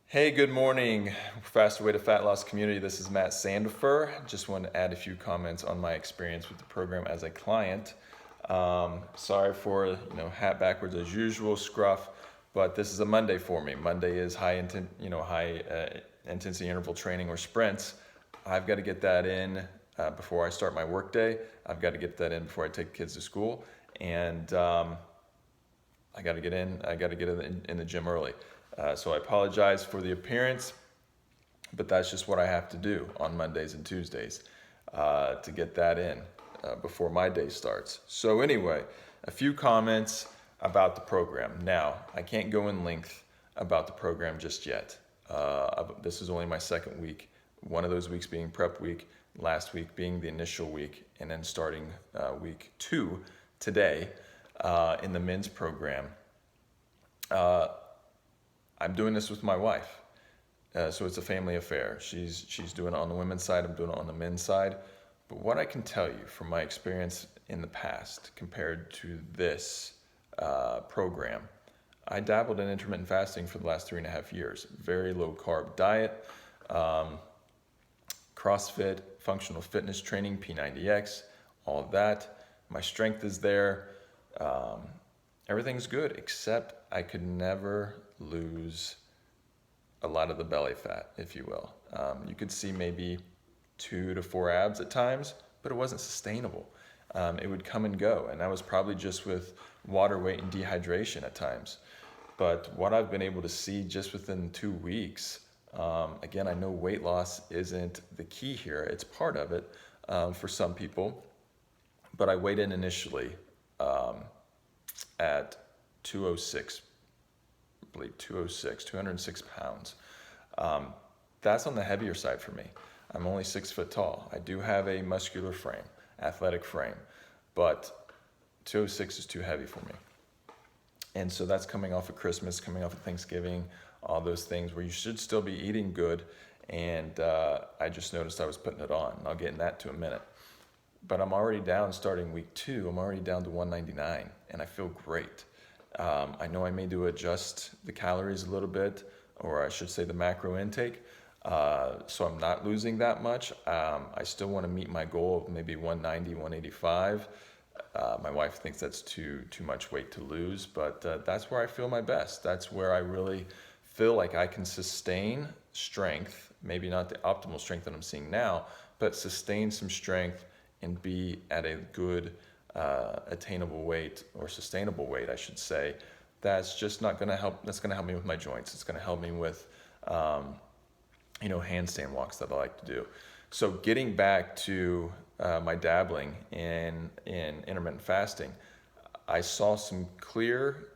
Hey, good morning, Faster Way to Fat Loss community. This is Matt Sandifer. Just want to add a few comments on my experience with the program as a client. Sorry for hat backwards as usual, scruff, but this is a Monday for me. Monday is high intensity interval training or sprints. I've got to get that in before I start my work day. I've got to get that in before I take kids to school, and I got to get in. I got to get in the gym early. So I apologize for the appearance, but that's just what I have to do on Mondays and Tuesdays to get that in before my day starts. So anyway, a few comments about the program. Now, I can't go in length about the program just yet. This is only my second week, one of those weeks being prep week, last week being the initial week, and then starting week 2 today in the men's program. I'm doing this with my wife, so it's a family affair. She's doing it on the women's side, I'm doing it on the men's side. But what I can tell you from my experience in the past compared to this program, I dabbled in intermittent fasting for the last 3.5 years. Very low carb diet, CrossFit, functional fitness training, P90X, all of that. My strength is there. Everything's good, except I could never lose a lot of the belly fat, if you will. You could see maybe 2 to 4 abs at times, but it wasn't sustainable. It would come and go, and that was probably just with water weight and dehydration at times. But what I've been able to see just within 2 weeks, again, I know weight loss isn't the key here. It's part of it for some people, but I weighed in initially at 206, I believe 206 pounds. That's on the heavier side for me. I'm only 6 foot tall. I do have a muscular frame, athletic frame, but 206 is too heavy for me. And so that's coming off of Christmas, coming off of Thanksgiving, all those things where you should still be eating good. And I just noticed I was putting it on. I'll get in that to a minute. But I'm already down starting week 2. I'm already down to 199, and I feel great. I know I may do adjust the calories a little bit, or I should say the macro intake, so I'm not losing that much. I still want to meet my goal of maybe 190, 185. My wife thinks that's too much weight to lose, but that's where I feel my best. That's where I really feel like I can sustain strength, maybe not the optimal strength that I'm seeing now, but sustain some strength and be at a good attainable weight, or sustainable weight, I should say. That's just not going to help. That's going to help me with my joints. It's going to help me with handstand walks that I like to do. So getting back to my dabbling in intermittent fasting, I saw some clear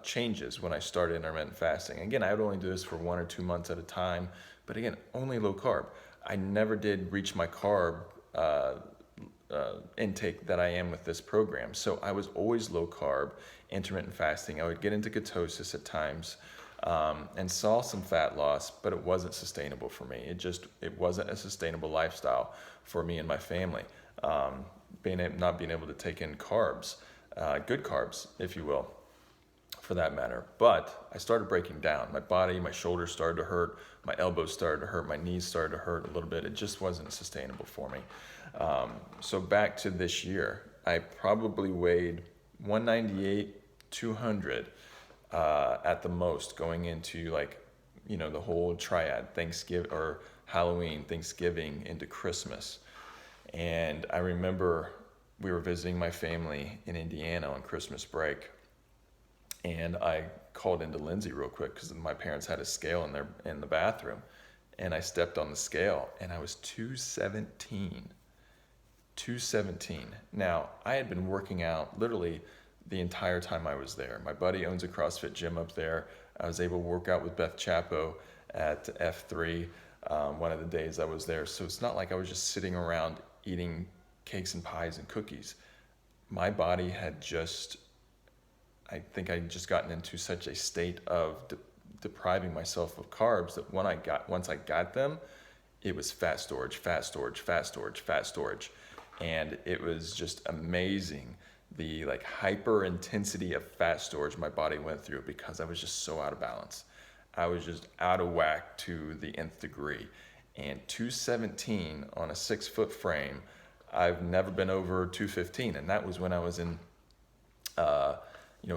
changes when I started intermittent fasting. Again, I would only do this for 1 or 2 months at a time, but again, only low carb. I never did reach my carb intake that I am with this program. So I was always low carb, intermittent fasting. I would get into ketosis at times and saw some fat loss, but it wasn't sustainable for me. It wasn't a sustainable lifestyle for me and my family. Not being able to take in carbs, good carbs, if you will, for that matter. But I started breaking down. My body, my shoulders started to hurt, my elbows started to hurt, my knees started to hurt a little bit. It just wasn't sustainable for me. So back to this year, I probably weighed 198, 200 at the most, going into the whole triad, Thanksgiving or Halloween, Thanksgiving into Christmas. And I remember we were visiting my family in Indiana on Christmas break, and I called into Lindsay real quick because my parents had a scale in the bathroom, and I stepped on the scale and I was 217. Now, I had been working out literally the entire time I was there. My buddy owns a CrossFit gym up there. I was able to work out with Beth Chapo at F3 one of the days I was there. So it's not like I was just sitting around eating cakes and pies and cookies. My body had I think I'd just gotten into such a state of depriving myself of carbs that once I got them, it was fat storage. And it was just amazing the hyper intensity of fat storage my body went through because I was just so out of balance. I was just out of whack to the nth degree. And 217 on a 6-foot frame, I've never been over 215. And that was when I was in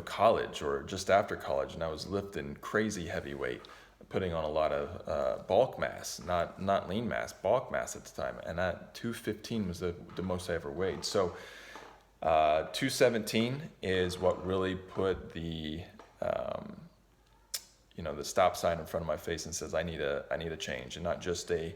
college or just after college, and I was lifting crazy heavy weight, putting on a lot of bulk mass, not lean mass, bulk mass at the time. And that 215 was the most I ever weighed. So 217 is what really put the the stop sign in front of my face and says I need a change, and not just a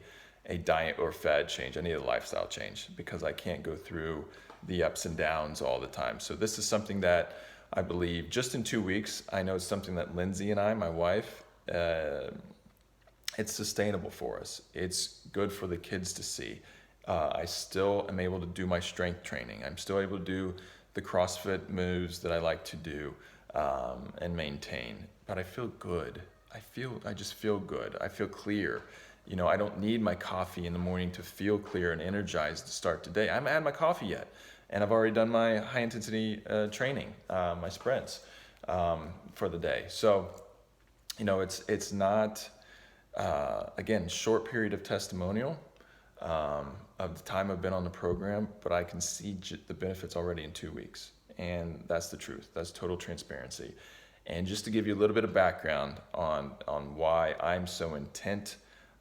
diet or fad change. I need a lifestyle change, because I can't go through the ups and downs all the time. So this is something that I believe just in 2 weeks, I know it's something that Lindsay and I, my wife, it's sustainable for us. It's good for the kids to see. I still am able to do my strength training. I'm still able to do the CrossFit moves that I like to do and maintain. But I feel good. I just feel good. I feel clear. I don't need my coffee in the morning to feel clear and energized to start the day. I haven't had my coffee yet, and I've already done my high intensity training, my sprints for the day. So, it's not, again, short period of testimonial of the time I've been on the program, but I can see the benefits already in 2 weeks. And that's the truth. That's total transparency. And just to give you a little bit of background on why I'm so intent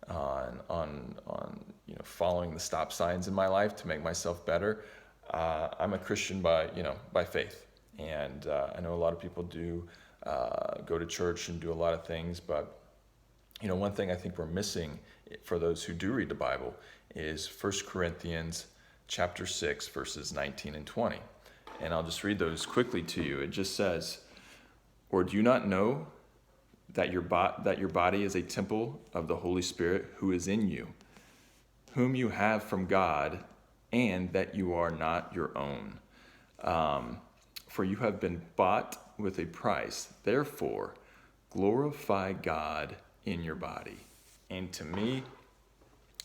on following the stop signs in my life to make myself better. I'm a Christian by faith, and I know a lot of people do go to church and do a lot of things, but one thing I think we're missing for those who do read the Bible is 1 Corinthians chapter 6 verses 19 and 20. And I'll just read those quickly to you. It just says, "Or do you not know that your body is a temple of the Holy Spirit who is in you, whom you have from God, and that you are not your own? For you have been bought with a price. Therefore, glorify God in your body." And to me,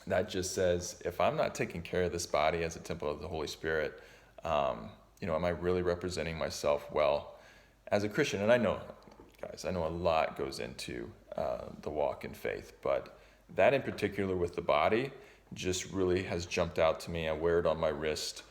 that just says, if I'm not taking care of this body as a temple of the Holy Spirit, am I really representing myself well as a Christian? And I know, guys, I know a lot goes into the walk in faith, but that in particular with the body just really has jumped out to me. I wear it on my wrist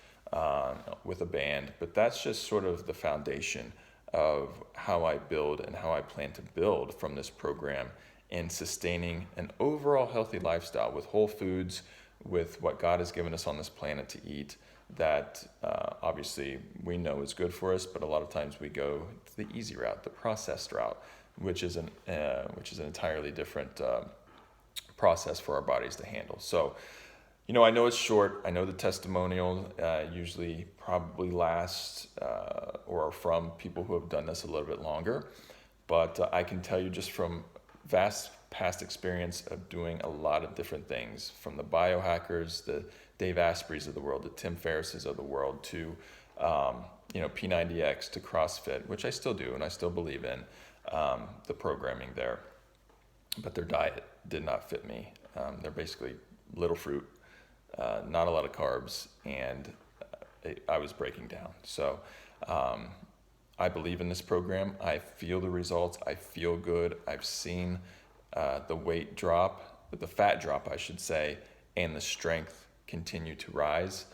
with a band, but that's just sort of the foundation of how I build and how I plan to build from this program in sustaining an overall healthy lifestyle with whole foods, with what God has given us on this planet to eat, that obviously we know is good for us, but a lot of times we go the easy route, the processed route, which is an entirely different process for our bodies to handle. So, I know it's short. I know the testimonial usually probably lasts or are from people who have done this a little bit longer, but I can tell you just from vast past experience of doing a lot of different things, from the biohackers, the Dave Asprey's of the world, the Tim Ferriss's of the world, to P90X, to CrossFit, which I still do and I still believe in the programming there. But their diet did not fit me. They're basically little fruit, not a lot of carbs, and I was breaking down. So I believe in this program. I feel the results. I feel good. I've seen the weight drop, the fat drop, I should say, and the strength continue to rise.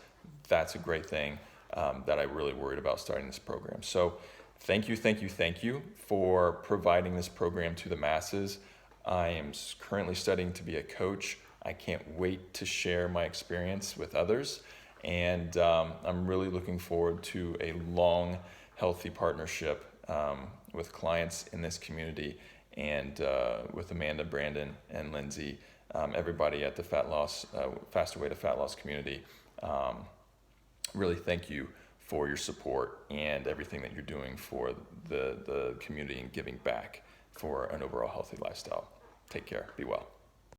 That's a great thing that I really worried about starting this program. So thank you for providing this program to the masses. I am currently studying to be a coach. I can't wait to share my experience with others. And I'm really looking forward to a long, healthy partnership with clients in this community, and with Amanda, Brandon, and Lindsay, everybody at the Faster Way to Fat Loss community. Really thank you for your support and everything that you're doing for the community and giving back for an overall healthy lifestyle. Take care. Be well.